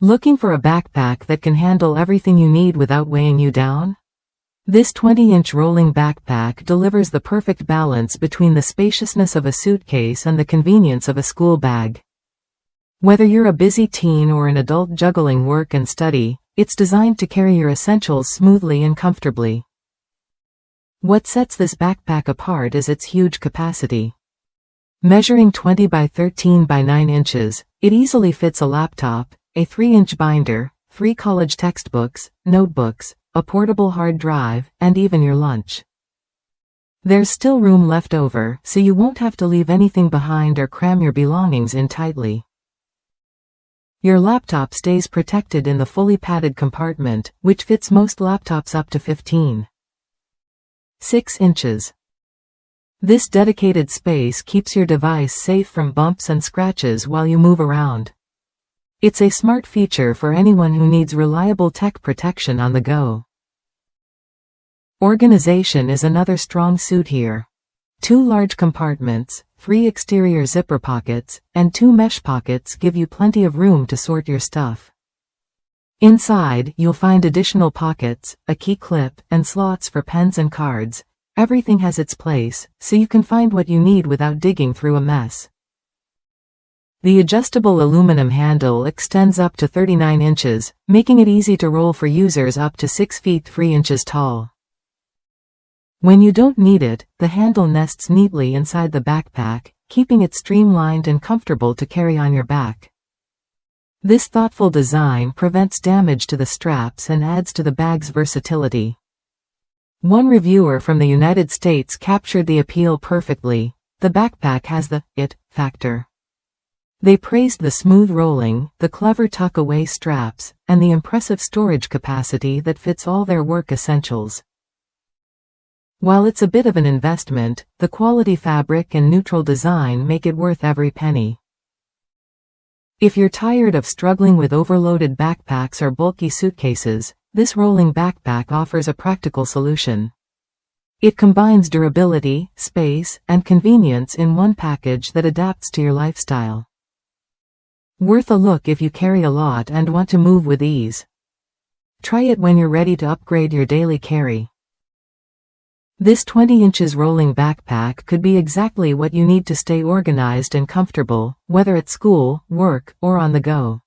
Looking for a backpack that can handle everything you need without weighing you down? This 20-inch rolling backpack delivers the perfect balance between the spaciousness of a suitcase and the convenience of a school bag. Whether you're a busy teen or an adult juggling work and study, it's designed to carry your essentials smoothly and comfortably. What sets this backpack apart is its huge capacity. Measuring 20 by 13 by 9 inches, it easily fits a laptop, a 3-inch binder, 3 college textbooks, notebooks, a portable hard drive, and even your lunch. There's still room left over, so you won't have to leave anything behind or cram your belongings in tightly. Your laptop stays protected in the fully padded compartment, which fits most laptops up to 15.6 inches. This dedicated space keeps your device safe from bumps and scratches while you move around. It's a smart feature for anyone who needs reliable tech protection on the go. Organization is another strong suit here. 2 large compartments, 3 exterior zipper pockets, and 2 mesh pockets give you plenty of room to sort your stuff. Inside, you'll find additional pockets, a key clip, and slots for pens and cards. Everything has its place, so you can find what you need without digging through a mess. The adjustable aluminum handle extends up to 39 inches, making it easy to roll for users up to 6 feet 3 inches tall. When you don't need it, the handle nests neatly inside the backpack, keeping it streamlined and comfortable to carry on your back. This thoughtful design prevents damage to the straps and adds to the bag's versatility. One reviewer from the United States captured the appeal perfectly. The backpack has the it factor. They praised the smooth rolling, the clever tuck-away straps, and the impressive storage capacity that fits all their work essentials. While it's a bit of an investment, the quality fabric and neutral design make it worth every penny. If you're tired of struggling with overloaded backpacks or bulky suitcases, this rolling backpack offers a practical solution. It combines durability, space, and convenience in one package that adapts to your lifestyle. Worth a look if you carry a lot and want to move with ease. Try it when you're ready to upgrade your daily carry. This 20 inches rolling backpack could be exactly what you need to stay organized and comfortable, whether at school, work, or on the go.